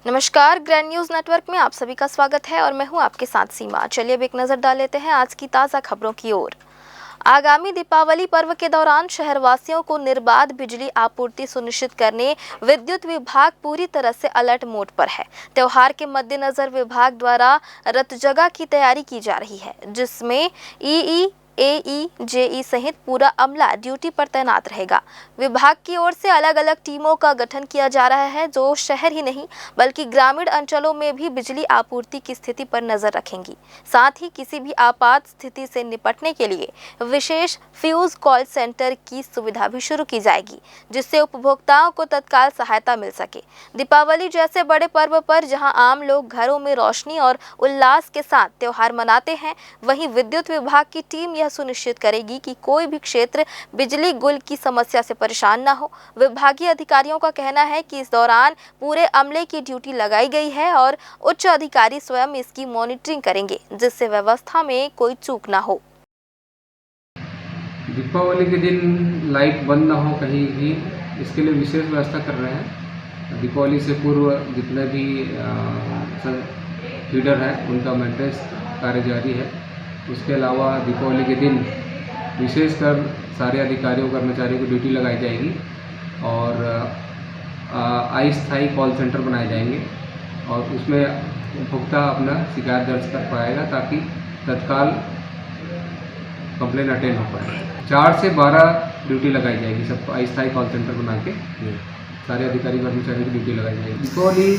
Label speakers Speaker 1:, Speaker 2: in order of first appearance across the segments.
Speaker 1: नमस्कार, grand news network में आप सभी का स्वागत है और मैं हूं आपके साथ सीमा। चलिए अब एक नजर डाल लेते हैं आज की ताज़ा खबरों की ओर। आगामी दीपावली पर्व के दौरान शहरवासियों को निर्बाध बिजली आपूर्ति सुनिश्चित करने विद्युत विभाग पूरी तरह से अलर्ट मोड पर है। त्योहार के मद्देनजर विभाग द्वारा रतजगा की तैयारी की जा रही है, जिसमें ईई, एई, जेई सहित पूरा अमला ड्यूटी पर तैनात रहेगा। विभाग की ओर से अलग अलग टीमों का गठन किया जा रहा है, जो शहर ही नहीं बल्कि ग्रामीण अंचलों में भी बिजली आपूर्ति की स्थिति पर नजर रखेंगी। साथ ही किसी भी आपात स्थिति से निपटने के लिए विशेष फ्यूज कॉल सेंटर की सुविधा भी शुरू की जाएगी, जिससे उपभोक्ताओं को तत्काल सहायता मिल सके। दीपावली जैसे बड़े पर्व पर जहां आम लोग घरों में रोशनी और उल्लास के साथ त्योहार मनाते हैं, वहीं विद्युत विभाग की टीम सुनिश्चित करेगी कि कोई भी क्षेत्र बिजली गुल की समस्या से परेशान न हो। विभागीय अधिकारियों का कहना है कि इस दौरान पूरे अमले की ड्यूटी लगाई गई है और उच्च अधिकारी स्वयं इसकी मॉनिटरिंग करेंगे, जिससे व्यवस्था में कोई चूक न हो।
Speaker 2: दीपावली के दिन लाइट बंद ना हो कहीं भी, इसके लिए विशेष व्यवस्था कर रहे हैं। दीपावली से पूर्व जितने भी फीडर है उनका मेंटेनेंस कार्य जारी है। उसके अलावा दीपावली के दिन विशेषकर सारे अधिकारियों कर्मचारियों को ड्यूटी लगाई जाएगी और अस्थायी कॉल सेंटर बनाए जाएंगे और उसमें उपभोक्ता अपना शिकायत दर्ज कर पाएगा ताकि तत्काल कंप्लेन अटेंड हो पाए। 4 से 12 ड्यूटी लगाई जाएगी, सब अस्थायी कॉल सेंटर बना के सारे अधिकारी कर्मचारियों की ड्यूटी लगाई जाएगी। दीपावली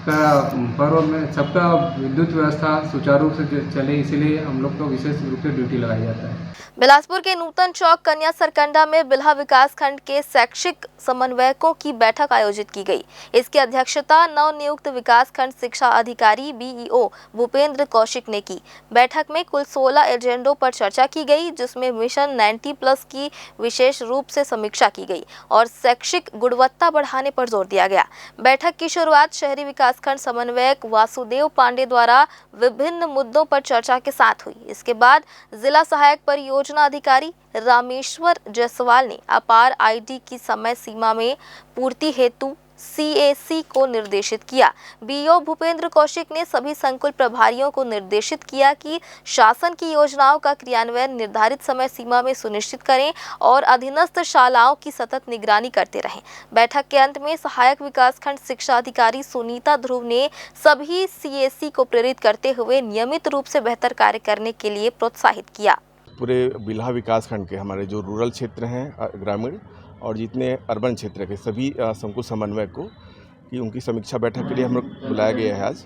Speaker 2: का पर्व में सबका विद्युत व्यवस्था सुचारू रूप से चले, इसीलिए हम लोग को विशेष रूप से ड्यूटी लगाया जाता है।
Speaker 1: बिलासपुर के नूतन चौक कन्या सरकंडा में बिल्हा विकास खंड के शैक्षिक समन्वयकों की बैठक आयोजित की गई। इसकी अध्यक्षता नवनियुक्त विकास खंड शिक्षा अधिकारी बीईओ भूपेंद्र कौशिक ने की। बैठक में कुल 16 एजेंडों पर चर्चा की गई, जिसमें मिशन 90+ की विशेष रूप से समीक्षा की गई और शैक्षिक गुणवत्ता बढ़ाने पर जोर दिया गया। बैठक की शुरुआत शहरी विकास खंड समन्वयक वासुदेव पांडे द्वारा विभिन्न मुद्दों पर चर्चा के साथ हुई। इसके बाद जिला सहायक परियोजना अधिकारी रामेश्वर जायसवाल ने अपार आईडी की समय सीमा में पूर्ति हेतु सीएसी को निर्देशित किया। बीईओ भूपेंद्र कौशिक ने सभी संकुल प्रभारियों को निर्देशित किया कि शासन की योजनाओं का क्रियान्वयन निर्धारित समय सीमा में सुनिश्चित करें और अधीनस्थ शालाओं की सतत निगरानी करते रहें। बैठक के अंत में सहायक विकासखंड शिक्षा अधिकारी सुनीता ध्रुव ने सभी सीएसी को प्रेरित करते हुए नियमित रूप से बेहतर कार्य करने के लिए प्रोत्साहित किया।
Speaker 3: पूरे बिल्हा विकासखंड के हमारे जो रूरल क्षेत्र हैं ग्रामीण और जितने अर्बन क्षेत्र के सभी संकुल समन्वयक को कि उनकी समीक्षा बैठक के लिए हम लोग बुलाया गया है आज।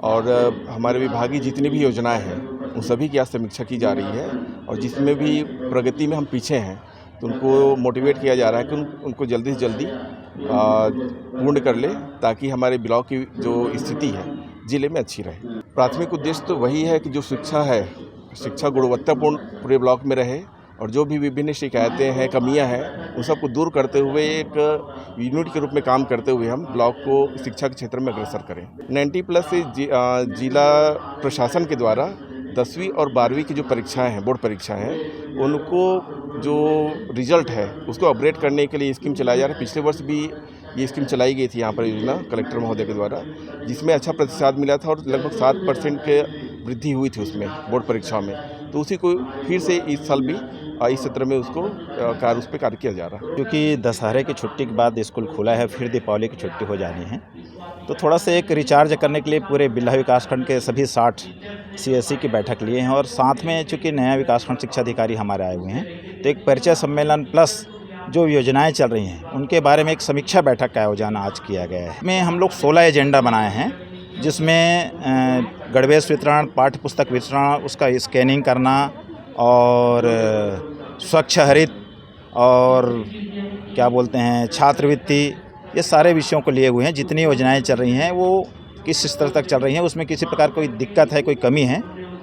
Speaker 3: और हमारे विभागीय जितनी भी योजनाएं हैं उन सभी की आज समीक्षा की जा रही है और जिसमें भी प्रगति में हम पीछे हैं तो उनको मोटिवेट किया जा रहा है कि उनको जल्दी से जल्दी पूर्ण कर ले, ताकि हमारे ब्लॉक की जो स्थिति है ज़िले में अच्छी रहे। प्राथमिक उद्देश्य तो वही है कि जो शिक्षा है, शिक्षा गुणवत्तापूर्ण पूरे ब्लॉक में रहे और जो भी विभिन्न शिकायतें हैं, कमियां हैं, उन सबको दूर करते हुए एक यूनिट के रूप में काम करते हुए हम ब्लॉक को शिक्षा के क्षेत्र में अग्रसर करें। 90+ से जिला प्रशासन के द्वारा 10वीं और 12वीं की जो परीक्षाएं हैं, बोर्ड परीक्षाएं हैं, उनको जो रिजल्ट है उसको अपग्रेड करने के लिए स्कीम चलाया जा रहा है। पिछले वर्ष भी ये स्कीम चलाई गई थी यहाँ पर योजना कलेक्टर महोदय के द्वारा, जिसमें अच्छा प्रतिशत मिला था और लगभग 7% के वृद्धि हुई थी उसमें बोर्ड परीक्षा में। तो उसी को फिर से इस साल भी इस सत्र में उसको उस पर कार्य किया जा रहा है।
Speaker 4: क्योंकि दशहरे की छुट्टी के बाद स्कूल खुला है, फिर दीपावली की छुट्टी हो जानी है, तो थोड़ा सा एक रिचार्ज करने के लिए पूरे बिल्हा विकासखंड के सभी 60 सीएससी की बैठक लिए हैं और साथ में चूँकि नया विकासखंड शिक्षा अधिकारी हमारे आए हुए हैं, तो एक परिचय सम्मेलन प्लस जो योजनाएं चल रही हैं उनके बारे में एक समीक्षा बैठक का आयोजन आज किया गया है। इसमें हम लोग 16 एजेंडा बनाए हैं, जिसमें गणवेश वितरण, पाठ्य पुस्तक वितरण, उसका स्कैनिंग करना और स्वच्छ हरित और क्या बोलते हैं छात्रवृत्ति, ये सारे विषयों को लिए हुए हैं। जितनी योजनाएं चल रही हैं वो किस स्तर तक चल रही हैं, उसमें किसी प्रकार कोई दिक्कत है, कोई कमी है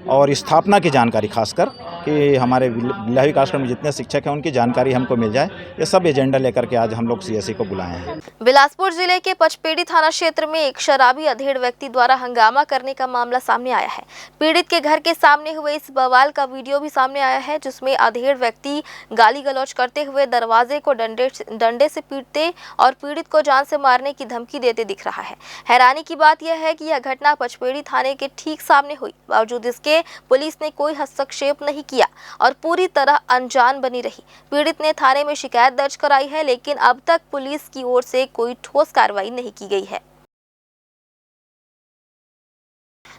Speaker 4: और स्थापना की जानकारी खासकर कि हमारे बिल्लाही विकासखंड में जितने शिक्षक हैं उनकी जानकारी हमको मिल जाए। ये सब एजेंडा लेकर के आज हम लोग CSC को बुलाए हैं।
Speaker 1: बिलासपुर जिले के पचपेड़ी थाना क्षेत्र में एक शराबी अधेड़ व्यक्ति द्वारा हंगामा करने का मामला सामने आया है। पीड़ित के घर के सामने हुए इस बवाल का वीडियो भी सामने आया है, जिसमें अधेड़ व्यक्ति गाली गलौज करते हुए दरवाजे को डंडे से पीटते और पीड़ित को जान से मारने की धमकी देते दिख रहा है। हैरानी की बात यह है कि यह घटना पचपेड़ी थाने के ठीक सामने हुई, बावजूद इसके पुलिस ने कोई हस्तक्षेप नहीं किया और पूरी तरह अनजान बनी रही। पीड़ित ने थाने में शिकायत दर्ज कराई है, लेकिन अब तक पुलिस की ओर से कोई ठोस कार्रवाई नहीं की गई है।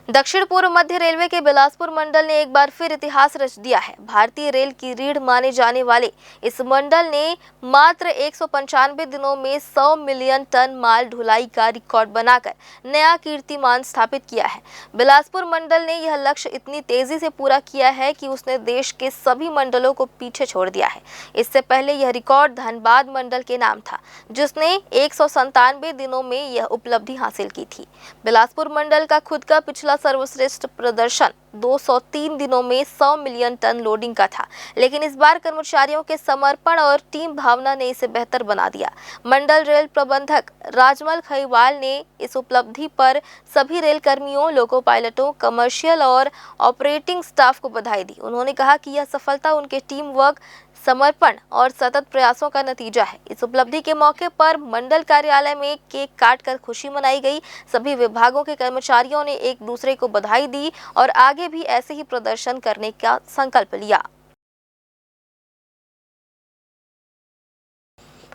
Speaker 1: दक्षिण पूर्व मध्य रेलवे के बिलासपुर मंडल ने एक बार फिर इतिहास रच दिया है। भारतीय रेल की रीढ़ माने जाने वाले इस मंडल ने मात्र 195 दिनों में 100 मिलियन टन माल ढुलाई का रिकॉर्ड बनाकर नया कीर्तिमान स्थापित किया है। बिलासपुर मंडल ने यह लक्ष्य इतनी तेजी से पूरा किया है कि उसने देश के सभी मंडलों को पीछे छोड़ दिया है। इससे पहले यह रिकॉर्ड धनबाद मंडल के नाम था, जिसने 197 दिनों में यह उपलब्धि हासिल की थी। बिलासपुर मंडल का खुद का पिछला सर्वश्रेष्ठ प्रदर्शन 203 दिनों में 100 मिलियन टन लोडिंग का था, लेकिन इस बार कर्मचारियों के समर्पण और टीम भावना ने इसे बेहतर बना दिया। मंडल रेल प्रबंधक राजमल खईवाल ने इस उपलब्धि पर सभी रेल कर्मियों, लोको पायलटों, कमर्शियल और ऑपरेटिंग स्टाफ को बधाई दी। उन्होंने कहा कि यह सफलता उनके टीम वर्क, समर्पण और सतत प्रयासों का नतीजा है। इस उपलब्धि के मौके पर मंडल कार्यालय में केक काटकर खुशी मनाई गई। सभी विभागों के कर्मचारियों ने एक दूसरे को बधाई दी और आगे भी ऐसे ही प्रदर्शन करने का संकल्प लिया।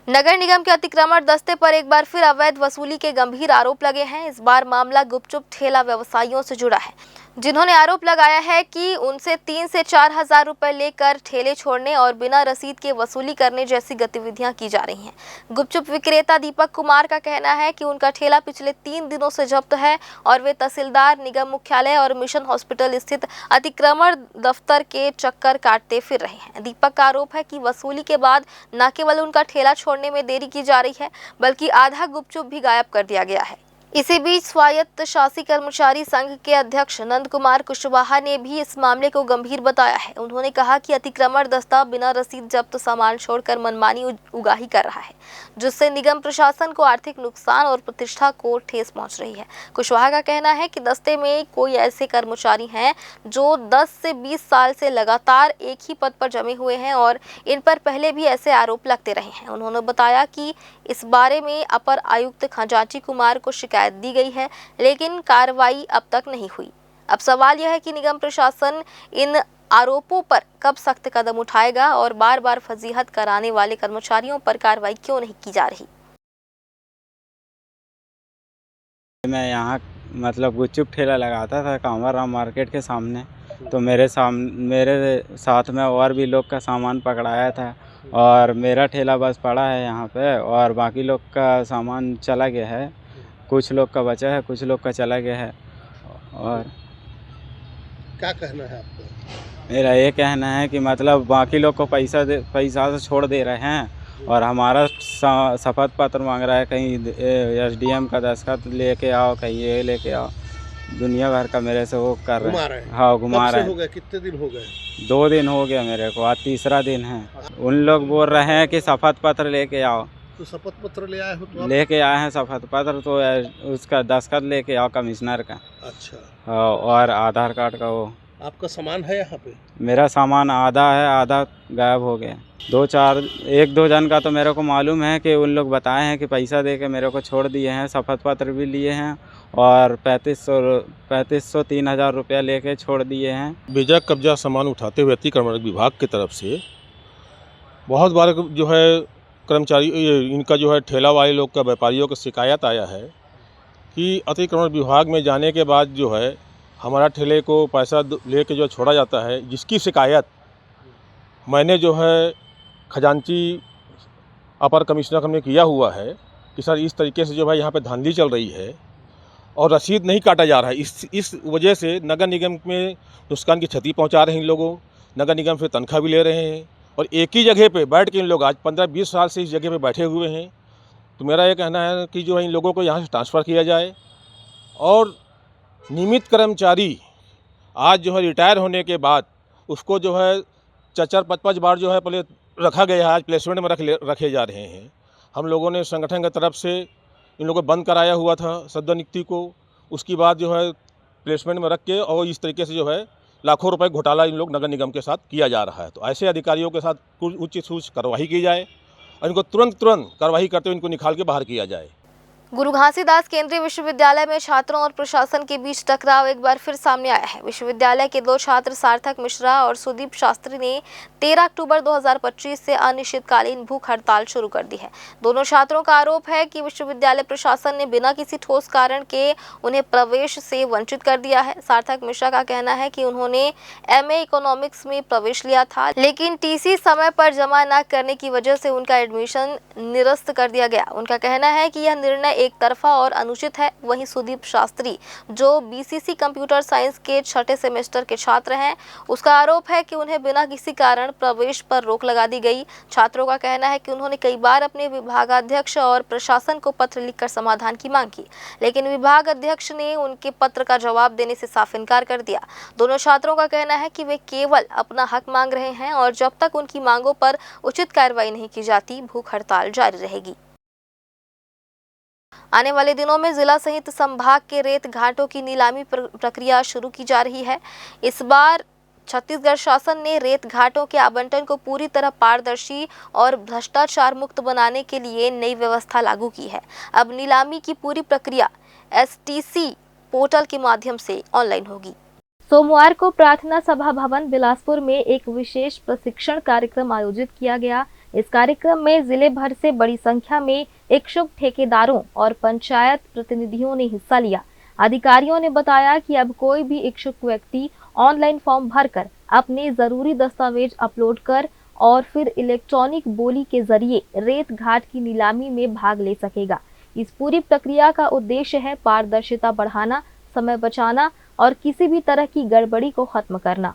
Speaker 1: नगर निगम के अतिक्रमण दस्ते पर एक बार फिर अवैध वसूली के गंभीर आरोप लगे हैं। इस बार मामला गुपचुप ठेला व्यवसायियों से जुड़ा है, जिन्होंने आरोप लगाया है कि उनसे 3 से 4 हजार रुपए लेकर ठेले छोड़ने और बिना रसीद के वसूली करने जैसी गतिविधियां की जा रही हैं। गुपचुप विक्रेता दीपक कुमार का कहना है कि उनका ठेला पिछले 3 दिनों से जब्त है और वे तहसीलदार, निगम मुख्यालय और मिशन हॉस्पिटल स्थित अतिक्रमण दफ्तर के चक्कर काटते फिर रहे हैं। दीपक का आरोप है कि वसूली के बाद न केवल उनका ठेला छोड़ने में देरी की जा रही है, बल्कि आधा गुपचुप भी गायब कर दिया गया है। इसी बीच स्वायत्त शासी कर्मचारी संघ के अध्यक्ष नंद कुमार कुशवाहा ने भी इस मामले को गंभीर बताया है। उन्होंने कहा कि अतिक्रमण दस्ता बिना रसीद जब्त सामान छोड़कर मनमानी उगाही कर रहा है, जिससे निगम प्रशासन को आर्थिक नुकसान और प्रतिष्ठा को ठेस पहुंच रही है। कुशवाहा का कहना है कि दस्ते में कोई ऐसे कर्मचारी हैं जो 10 से 20 साल से लगातार एक ही पद पर जमे हुए हैं और इन पर पहले भी ऐसे आरोप लगते रहे हैं। उन्होंने बताया कि इस बारे में अपर आयुक्त खजांची कुमार को शिकायत दी गई है, लेकिन कार्रवाई अब तक नहीं हुई। अब सवाल यह है कि निगम प्रशासन इन आरोपों पर कब सख्त कदम उठाएगा और बार बार फजीहत कराने वाले कर्मचारियों पर कार्रवाई क्यों नहीं की जा रही।
Speaker 5: मैं यहाँ मतलब गुपचुप ठेला लगाता था कांवरराम मार्केट के सामने, तो मेरे साथ में और भी लोग का सामान पकड़ाया था और मेरा ठेला बस पड़ा है यहाँ पे और बाकी लोग का सामान चला गया है। कुछ लोग का बचा है, कुछ लोग का चला गया है। और
Speaker 6: क्या कहना है आपका?
Speaker 5: मेरा ये कहना है कि मतलब बाकी लोग को पैसा से छोड़ दे रहे हैं और हमारा शपथ पत्र मांग रहा है, कहीं SDM का दस्तखत लेके आओ, कहीं ये लेके आओ। दुनिया भर का मेरे से वो कर रहे हैं। हाँ, घुमा रहे हैं।
Speaker 6: हो गए? कितने दिन हो गए?
Speaker 5: 2 दिन हो गया मेरे को, आज तीसरा दिन है। उन लोग बोल रहे हैं कि शपथ पत्र लेके आओ।
Speaker 6: तो शपथ पत्र ले आए हो? तो
Speaker 5: लेके आए हैं शपथ पत्र, तो उसका दस्तखत लेके आओ कमिश्नर का।
Speaker 6: अच्छा।
Speaker 5: और आधार कार्ड का वो।
Speaker 6: आपका सामान है यहाँ पे?
Speaker 5: मेरा सामान आधा है, आधा गायब हो गया। 1-2 जन का तो मेरे को मालूम है कि उन लोग बताए हैं कि पैसा दे के मेरे को छोड़ दिए हैं, शपथ पत्र भी लिए हैं और 3500 3,000 रुपया लेके छोड़ दिए हैं।
Speaker 6: बेजा कब्जा सामान उठाते हुए अतिक्रमण विभाग की तरफ से बहुत बार जो है कर्मचारी इनका जो है ठेला वाले लोग का, व्यापारियों का शिकायत आया है कि अतिक्रमण विभाग में जाने के बाद जो है हमारा ठेले को पैसा लेके जो छोड़ा जाता है, जिसकी शिकायत मैंने जो है खजांची अपर कमिश्नर हमने किया हुआ है कि सर इस तरीके से जो है यहाँ पे धांधली चल रही है और रसीद नहीं काटा जा रहा है। इस वजह से नगर निगम में नुकसान की क्षति पहुँचा रहे हैं इन लोगों। नगर निगम से तनख्वाह भी ले रहे हैं और एक ही जगह पे बैठ के इन लोग आज 15-20 साल से इस जगह पे बैठे हुए हैं। तो मेरा ये कहना है कि जो है इन लोगों को यहाँ से ट्रांसफ़र किया जाए और नियमित कर्मचारी आज जो है रिटायर होने के बाद उसको जो है 4-5 बार जो है पहले रखा गया है, आज प्लेसमेंट में रखे जा रहे हैं। हम लोगों ने संगठन की तरफ से इन लोगों को बंद कराया हुआ था सद्यनियुक्ति को, उसके बाद जो है प्लेसमेंट में रख के और इस तरीके से जो है लाखों रुपए घोटाला इन लोग नगर निगम के साथ किया जा रहा है। तो ऐसे अधिकारियों के साथ कुछ उचित सूच कार्रवाई की जाए और इनको तुरंत कार्रवाई करते हुए इनको निकाल के बाहर किया जाए।
Speaker 1: गुरु घासीदास केंद्रीय विश्वविद्यालय में छात्रों और प्रशासन के बीच टकराव एक बार फिर सामने आया है। विश्वविद्यालय के 2 छात्र सार्थक मिश्रा और सुदीप शास्त्री ने 13 अक्टूबर 2025 से अनिश्चितकालीन भूख हड़ताल शुरू कर दी है। दोनों छात्रों का आरोप है कि विश्वविद्यालय प्रशासन ने बिना किसी ठोस कारण के उन्हें प्रवेश से वंचित कर दिया है। सार्थक मिश्रा का कहना है कि उन्होंने MA इकोनॉमिक्स में प्रवेश लिया था, लेकिन TC समय पर जमा न करने की वजह से उनका एडमिशन निरस्त कर दिया गया। उनका कहना है कि यह निर्णय एक तरफा और अनुचित है। वहीं सुदीप शास्त्री, जो BCC कंप्यूटर साइंस के 6ठे सेमेस्टर के छात्र हैं, उसका आरोप है कि उन्हें बिना किसी कारण प्रवेश पर रोक लगा दी गई। छात्रों का कहना है कि उन्होंने कई बार अपने विभागाध्यक्ष और प्रशासन को पत्र लिखकर समाधान की मांग की, लेकिन विभाग अध्यक्ष ने उनके पत्र का जवाब देने से साफ इनकार कर दिया। दोनों छात्रों का कहना है कि वे केवल अपना हक मांग रहे हैं और जब तक उनकी मांगों पर उचित कार्रवाई नहीं की जाती, भूख हड़ताल जारी रहेगी। आने वाले दिनों में जिला सहित संभाग के रेत घाटों की नीलामी प्रक्रिया शुरू की जा रही है। इस बार छत्तीसगढ़ शासन ने रेत घाटों के आवंटन को पूरी तरह पारदर्शी और भ्रष्टाचार मुक्त बनाने के लिए नई व्यवस्था लागू की है। अब नीलामी की पूरी प्रक्रिया STC पोर्टल के माध्यम से ऑनलाइन होगी। सोमवार को प्रार्थना सभा भवन बिलासपुर में एक विशेष प्रशिक्षण कार्यक्रम आयोजित किया गया। इस कार्यक्रम में जिले भर से बड़ी संख्या में इच्छुक ठेकेदारों और पंचायत प्रतिनिधियों ने हिस्सा लिया। अधिकारियों ने बताया कि अब कोई भी इच्छुक व्यक्ति ऑनलाइन फॉर्म भरकर अपने जरूरी दस्तावेज अपलोड कर और फिर इलेक्ट्रॉनिक बोली के जरिए रेत घाट की नीलामी में भाग ले सकेगा। इस पूरी प्रक्रिया का उद्देश्य है पारदर्शिता बढ़ाना, समय बचाना और किसी भी तरह की गड़बड़ी को खत्म करना।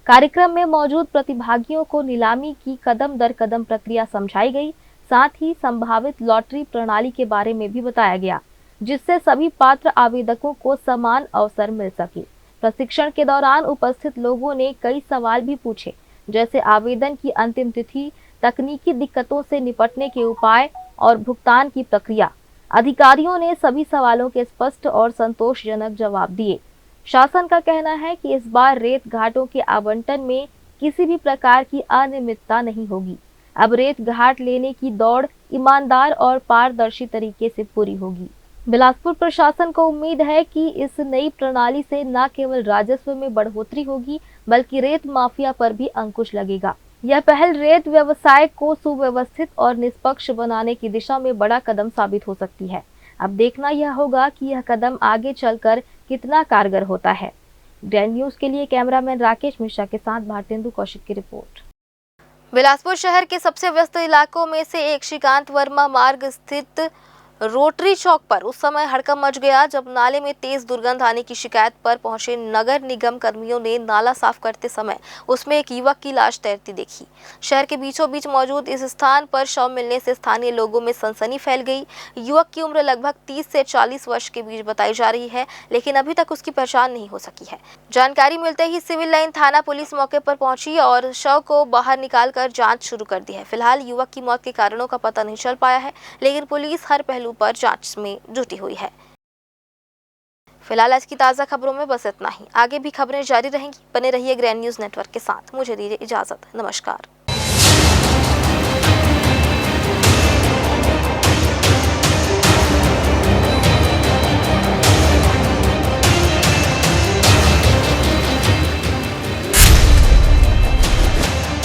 Speaker 1: कार्यक्रम में मौजूद प्रतिभागियों को नीलामी की कदम दर कदम प्रक्रिया समझाई गई। साथ ही संभावित लॉटरी प्रणाली के बारे में भी बताया गया, जिससे सभी पात्र आवेदकों को समान अवसर मिल सके। प्रशिक्षण के दौरान उपस्थित लोगों ने कई सवाल भी पूछे, जैसे आवेदन की अंतिम तिथि, तकनीकी दिक्कतों से निपटने के उपाय और भुगतान की प्रक्रिया। अधिकारियों ने सभी सवालों के स्पष्ट और संतोषजनक जवाब दिए। शासन का कहना है कि इस बार रेत घाटों के आवंटन में किसी भी प्रकार की अनियमितता नहीं होगी। अब रेत घाट लेने की दौड़ ईमानदार और पारदर्शी तरीके से पूरी होगी। बिलासपुर प्रशासन को उम्मीद है कि इस नई प्रणाली से न केवल राजस्व में बढ़ोतरी होगी, बल्कि रेत माफिया पर भी अंकुश लगेगा। यह पहल रेत व्यवसाय को सुव्यवस्थित और निष्पक्ष बनाने की दिशा में बड़ा कदम साबित हो सकती है। अब देखना यह होगा कि यह कदम आगे चलकर कितना कारगर होता है। ग्रैंड न्यूज के लिए कैमरामैन राकेश मिश्रा के साथ भारतेंदु कौशिक की रिपोर्ट। बिलासपुर शहर के सबसे व्यस्त इलाकों में से एक श्रीकांत वर्मा मार्ग स्थित रोटरी चौक पर उस समय हड़कंप मच गया जब नाले में तेज दुर्गंध आने की शिकायत पर पहुंचे नगर निगम कर्मियों ने नाला साफ करते समय उसमें एक युवक की लाश तैरती देखी। शहर के बीचों बीच मौजूद इस स्थान पर शव मिलने से स्थानीय लोगों में सनसनी फैल गई। युवक की उम्र लगभग 30 से 40 वर्ष के बीच बताई जा रही है, लेकिन अभी तक उसकी पहचान नहीं हो सकी है। जानकारी मिलते ही सिविल लाइन थाना पुलिस मौके पर पहुंची और शव को बाहर निकालकर जांच शुरू कर दी है। फिलहाल युवक की मौत के कारणों का पता नहीं चल पाया है, लेकिन पुलिस हर पहलू पर जांच में जुटी हुई है। फिलहाल आज की ताजा खबरों में बस इतना ही। आगे भी खबरें जारी रहेंगी। बने रहिए ग्रैंड न्यूज नेटवर्क के साथ। मुझे दीजिए इजाजत। नमस्कार।